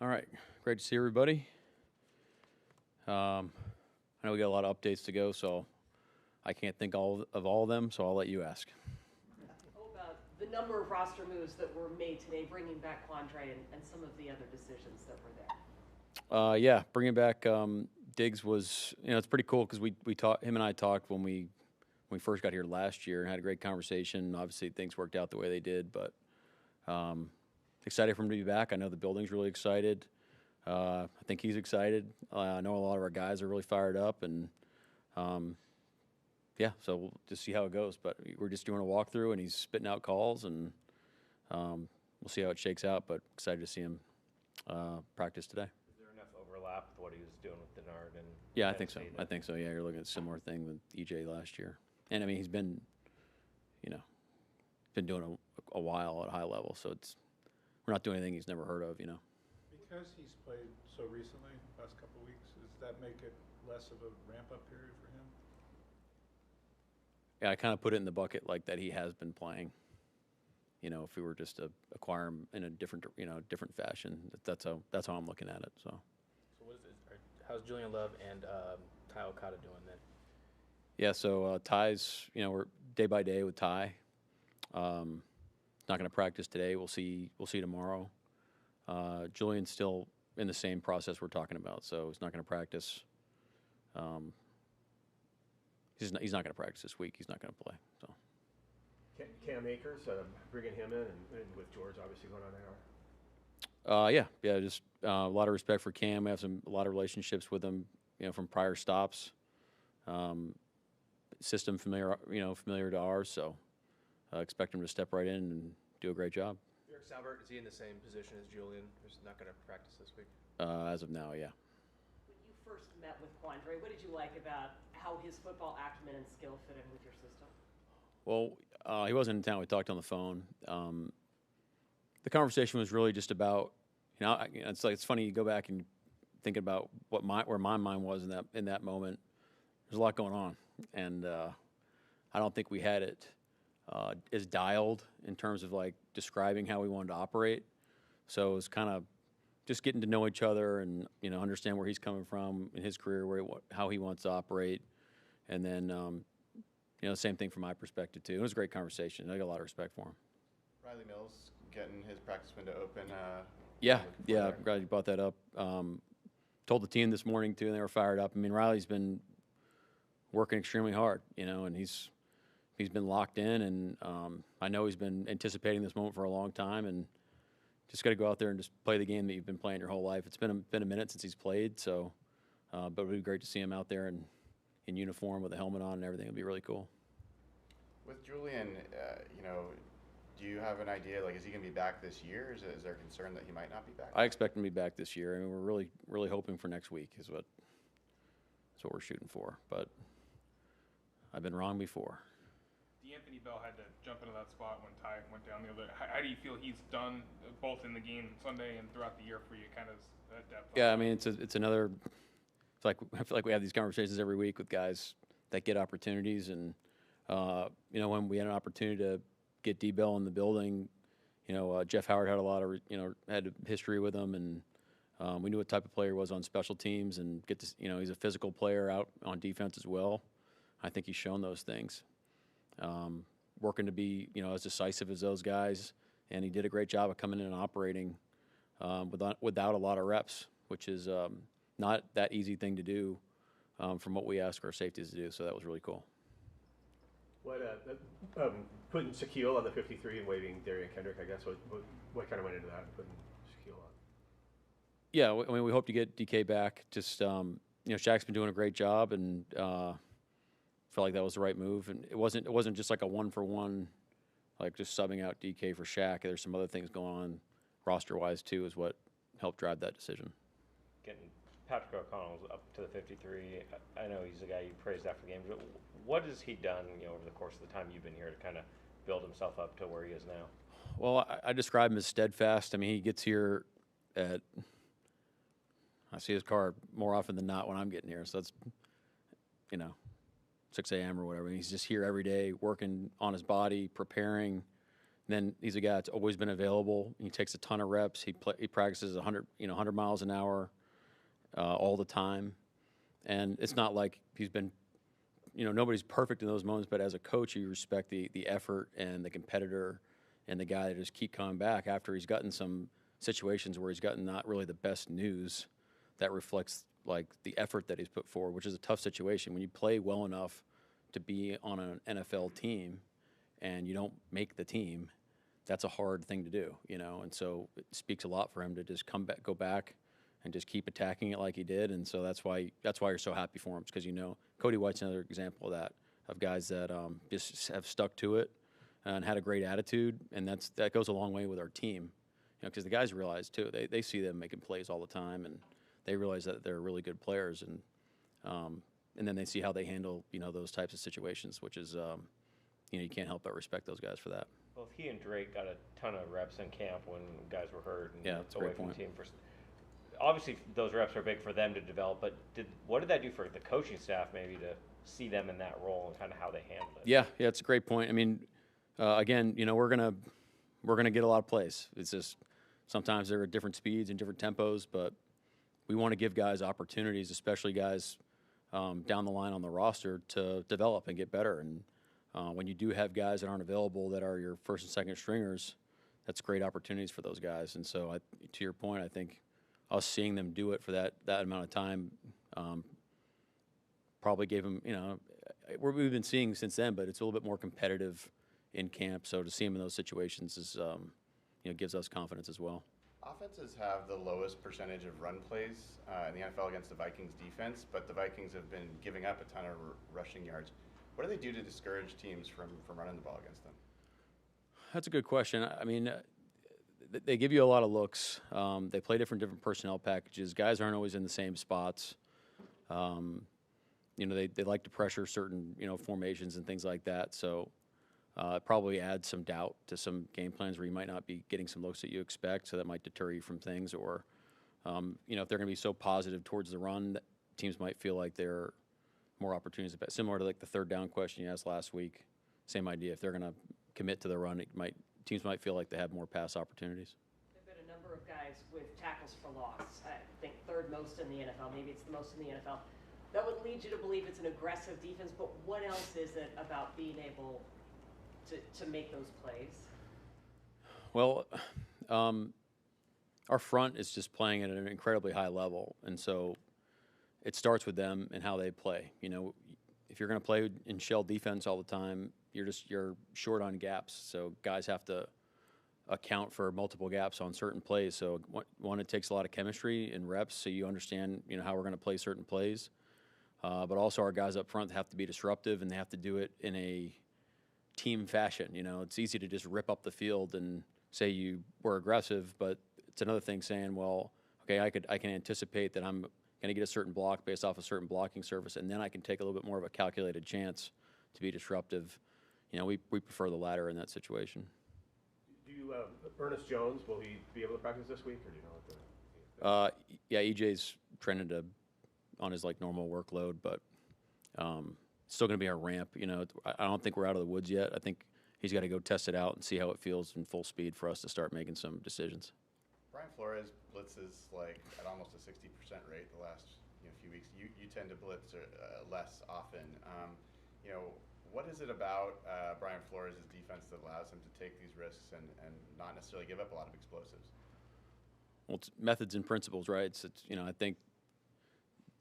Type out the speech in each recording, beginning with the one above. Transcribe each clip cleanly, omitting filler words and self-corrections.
All right, great to see everybody. I know we got a lot of updates to go, so I can't think of all of them, so I'll let you ask. About the number of roster moves that were made today, bringing back Quandre and some of the other decisions that were there. Yeah, bringing back Diggs was, it's pretty cool because we talked, him and I talked when we first got here last year and had a great conversation. Obviously, things worked out the way they did, but excited for him to be back. I know the building's really excited. I think he's excited. I know a lot of our guys are really fired up, and yeah, so we'll just see how it goes. But we're just doing a walkthrough, and he's spitting out calls, and we'll see how it shakes out. But excited to see him practice today. Is there enough overlap with what he was doing with Denard and? Yeah, I think so. I think so. Yeah, you're looking at a similar thing with EJ last year, and I mean he's been, been doing a while at a high level. So we're not doing anything he's never heard of. Because he's played so recently, last couple of weeks, does that make it less of a ramp-up period for him? Yeah, I kind of put it in the bucket like that he has been playing. If we were just to acquire him in a different, different fashion, that's how I'm looking at it. So what is it? How's Julian Love and Ty Okada doing then? yeah, so Ty's, we're day by day with Ty. Not going to practice today. We'll see tomorrow. Julian's still in the same process we're talking about, so he's not going to practice. He's not going to practice this week. He's not going to play. So. Cam Akers, bringing him in, and with George obviously going on IR. Yeah, just a lot of respect for Cam. We have a lot of relationships with him, from prior stops. System familiar to ours, so expect him to step right in and do a great job. Eric Salbert, is he in the same position as Julian, who's not going to practice this week? As of now, yeah. When you first met with Quandre, what did you like about how his football acumen and skill fit in with your system? Well, he wasn't in town. We talked on the phone. The conversation was really just about, it's funny you go back and think about where my mind was in that moment. There's a lot going on, and I don't think we had it as dialed in terms of like describing how we wanted to operate. So it was kind of just getting to know each other and understand where he's coming from in his career, how he wants to operate, and then same thing from my perspective too. It was a great conversation. I got a lot of respect for him. Riley Mills getting his practice window open. Yeah. I'm glad you brought that up. Told the team this morning too, and they were fired up. I mean, Riley's been working extremely hard, and he's been locked in, and I know he's been anticipating this moment for a long time, and just got to go out there and just play the game that you've been playing your whole life. It's been a minute since he's played, so but it would be great to see him out there and in uniform with a helmet on and everything. It'd be really cool. With Julian, do you have an idea? Like, is he going to be back this year? Is there concern that he might not be back? I expect him to be back this year. I mean, we're really, really hoping for next week is what we're shooting for. But I've been wrong before. D'Anthony Bell had to jump into that spot when Ty went down the other. How do you feel he's done both in the game Sunday and throughout the year for you? Kind of that depth. Yeah, I mean, it's another. It's like I feel like we have these conversations every week with guys that get opportunities, and when we had an opportunity to get D-Bell in the building, Jeff Howard had a lot of had a history with him, and we knew what type of player he was on special teams, and he's a physical player out on defense as well. I think he's shown those things. Working to be as decisive as those guys, and he did a great job of coming in and operating without a lot of reps, which is not that easy thing to do from what we ask our safeties to do. So that was really cool. Putting Shaquille on the 53 and waving Darian Kendrick, I guess, what kind of went into that, putting Shaquille on? Yeah, I mean, we hope to get DK back. Just, Shaq's been doing a great job, and felt like that was the right move. And it wasn't just like a one-for-one, like just subbing out DK for Shaq. There's some other things going on roster-wise, too, is what helped drive that decision. Getting Patrick O'Connell up to the 53. I know he's a guy you praised after the game. But what has he done, over the course of the time you've been here to kind of build himself up to where he is now? Well, I describe him as steadfast. I mean, he gets here I see his car more often than not when I'm getting here. So that's, 6 a.m. or whatever. And he's just here every day working on his body, preparing then he's a guy that's always been available. He takes a ton of reps. He practices 100 miles an hour all the time. And it's not like he's been, nobody's perfect in those moments, but as a coach, you respect the effort and the competitor and the guy that just keep coming back after he's gotten some situations where he's gotten not really the best news that reflects like the effort that he's put forward, which is a tough situation. When you play well enough to be on an NFL team and you don't make the team, that's a hard thing to do, and so it speaks a lot for him to just go back and just keep attacking it like he did. And so that's why you're so happy for him, because Cody White's another example of that, of guys that just have stuck to it and had a great attitude, and that goes a long way with our team, because the guys realize too, they see them making plays all the time, and they realize that they're really good players, and then they see how they handle those types of situations, which is you can't help but respect those guys for that. Well, if he and Drake got a ton of reps in camp when guys were hurt and that's a away great from the point. team, obviously those reps are big for them to develop, but what did that do for the coaching staff maybe to see them in that role and kind of how they handled it? Yeah, it's a great point. I mean, again, we're gonna get a lot of plays. It's just sometimes they're at different speeds and different tempos, but we want to give guys opportunities, especially guys down the line on the roster, to develop and get better. And when you do have guys that aren't available that are your first and second stringers, that's great opportunities for those guys. And so, to your point, I think us seeing them do it for that amount of time probably gave them, we've been seeing since then, but it's a little bit more competitive in camp. So to see them in those situations is, gives us confidence as well. Offenses have the lowest percentage of run plays in the NFL against the Vikings defense, but the Vikings have been giving up a ton of rushing yards. What do they do to discourage teams from running the ball against them? That's a good question. I mean, they give you a lot of looks. They play different personnel packages. Guys aren't always in the same spots. They like to pressure certain, formations and things like that. So it probably adds some doubt to some game plans where you might not be getting some looks that you expect. So that might deter you from things. Or, if they're going to be so positive towards the run, that teams might feel like there are more opportunities. Similar to like the third down question you asked last week. Same idea. If they're going to commit to the run, teams might feel like they have more pass opportunities. There have been a number of guys with tackles for loss. I think third most in the NFL. Maybe it's the most in the NFL. That would lead you to believe it's an aggressive defense, but what else is it about being able to make those plays? Well, our front is just playing at an incredibly high level, and so it starts with them and how they play. If you're going to play in shell defense all the time, you're short on gaps. So guys have to account for multiple gaps on certain plays. So one, it takes a lot of chemistry and reps, so you understand how we're going to play certain plays. But also our guys up front have to be disruptive, and they have to do it in a team fashion. It's easy to just rip up the field and say you were aggressive, but it's another thing saying, well, okay, I can anticipate that I'm going to get a certain block based off a certain blocking surface, and then I can take a little bit more of a calculated chance to be disruptive. We prefer the latter in that situation. Do you, Ernest Jones, will he be able to practice this week, or do you know what yeah, EJ's trending on his normal workload, but still going to be our ramp. I don't think we're out of the woods yet. I think he's got to go test it out and see how it feels in full speed for us to start making some decisions. Brian Flores blitzes at almost a 60% rate the last few weeks. You tend to blitz less often. What is it about Brian Flores' defense that allows him to take these risks and not necessarily give up a lot of explosives? Well, it's methods and principles, right? It's I think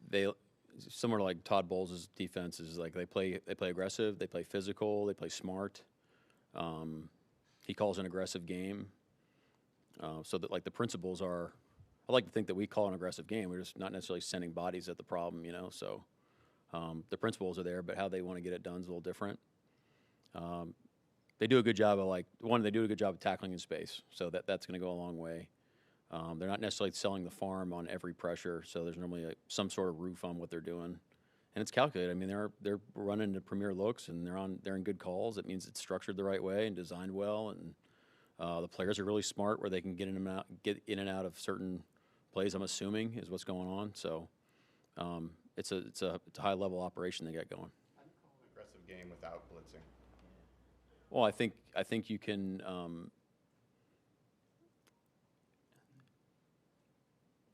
they, similar to like Todd Bowles' defense, is they play aggressive, they play physical, they play smart. He calls an aggressive game. So that the principles are, I like to think that we call an aggressive game. We're just not necessarily sending bodies at the problem, So the principles are there, but how they want to get it done is a little different. They do a good job of they do a good job of tackling in space, so that's going to go a long way. They're not necessarily selling the farm on every pressure, so there's normally some sort of roof on what they're doing, and it's calculated. I mean, they're running the premier looks, and they're in good calls. It means it's structured the right way and designed well, and the players are really smart where they can get in and out of certain plays. I'm assuming is what's going on. So it's a high level operation they got going. Aggressive game without blitzing. Well, I think you can.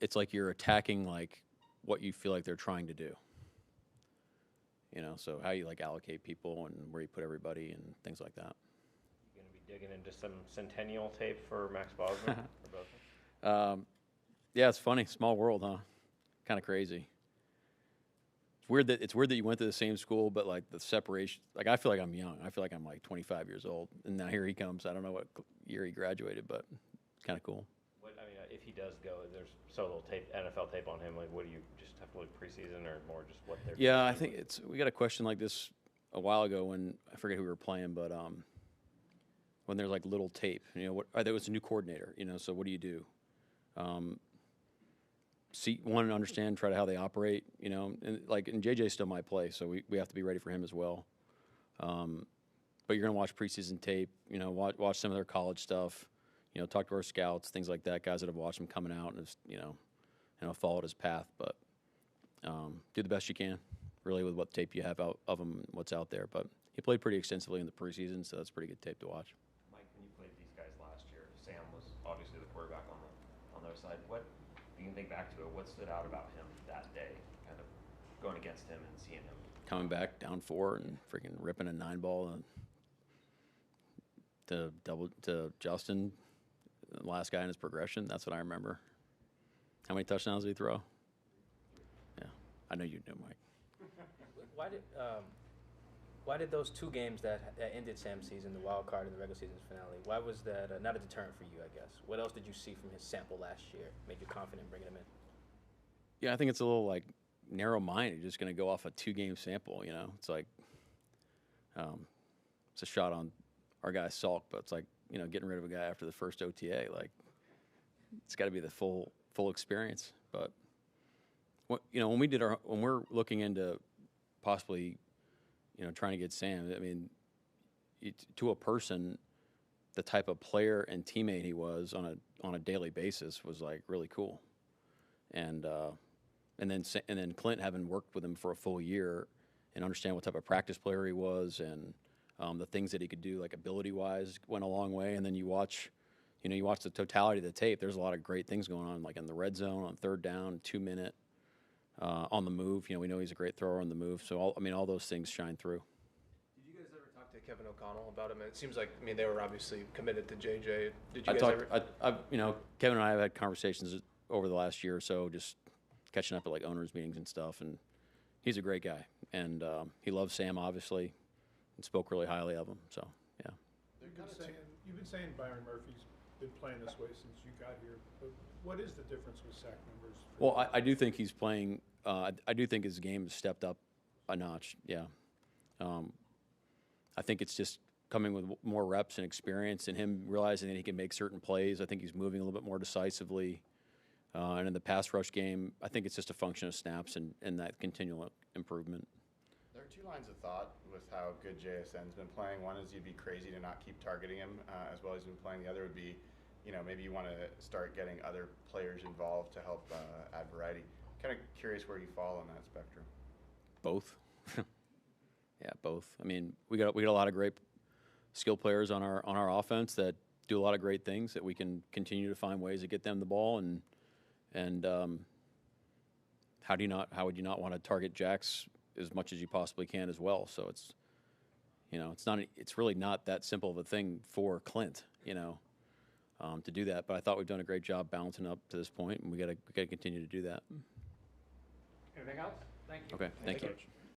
It's like you're attacking like what you feel like they're trying to do. So how you like allocate people and where you put everybody and things like that. You going to be digging into some Centennial tape for Max Bosman or both? Yeah, it's funny. Small world, huh? Kind of crazy. It's weird that you went to the same school, but like the separation. Like I feel like I'm young. I feel like I'm like 25 years old, and now here he comes. I don't know what year he graduated, but it's kind of cool. If he does go, there's so little tape, NFL tape on him. Like, what do you just have to look preseason or more just what they're? Yeah, I think we got a question like this a while ago when I forget who we were playing, but when there's like little tape, there was a new coordinator, so what do you do? Understand, try to how they operate, and JJ still might play, so we have to be ready for him as well. But you're gonna watch preseason tape, watch some of their college stuff. Talk to our scouts, things like that, guys that have watched him coming out and have, followed his path. But do the best you can, really, with what tape you have out of him, what's out there. But he played pretty extensively in the preseason, so that's pretty good tape to watch. Mike, when you played these guys last year, Sam was obviously the quarterback on their side. What, you can think back to it, what stood out about him that day, kind of going against him and seeing him? Coming back down 4 and freaking ripping a 9-ball to Justin. The last guy in his progression. That's what I remember. How many touchdowns did he throw? Yeah, I know you know, Mike. Why did those 2 games that ended Sam's season, the wild card and the regular season finale, why was that not a deterrent for you, I guess? What else did you see from his sample last year made you confident bringing him in? Yeah, I think it's a little like narrow-minded, just going to go off a 2-game sample. It's like it's a shot on our guy Salk, but it's like getting rid of a guy after the first OTA. Like it's got to be the full experience. But when we're looking into possibly trying to get Sam, I mean, to a person, the type of player and teammate he was on a daily basis was like really cool. And then Clint, having worked with him for a full year and understand what type of practice player he was and the things that he could do, like ability-wise, went a long way. And then you watch the totality of the tape. There's a lot of great things going on, like in the red zone, on 3rd down, 2-minute, on the move. We know he's a great thrower on the move. So all those things shine through. Did you guys ever talk to Kevin O'Connell about him? It seems like they were obviously committed to JJ. Did you guys ever? Kevin and I have had conversations over the last year or so, just catching up at like owners meetings and stuff. And he's a great guy, and he loves Sam, obviously. And spoke really highly of him. So, yeah. You've been saying Byron Murphy's been playing this way since you got here. But what is the difference with sack numbers? Well, I do think he's playing. I do think his game has stepped up a notch. Yeah. I think it's just coming with more reps and experience, and him realizing that he can make certain plays. I think he's moving a little bit more decisively. And in the pass rush game, I think it's just a function of snaps and that continual improvement. There are 2 lines of thought with how good JSN's been playing. One is you'd be crazy to not keep targeting him as well as he's been playing. The other would be, maybe you want to start getting other players involved to help add variety. Kind of curious where you fall on that spectrum. Both. Yeah, both. I mean, we got a lot of great skill players on our offense that do a lot of great things that we can continue to find ways to get them the ball and how would you not want to target Jax as much as you possibly can as well? So it's it's really not that simple of a thing for Clint, to do that. But I thought we've done a great job balancing up to this point, and we got to continue to do that. Anything else? Thank you. Okay, thank you.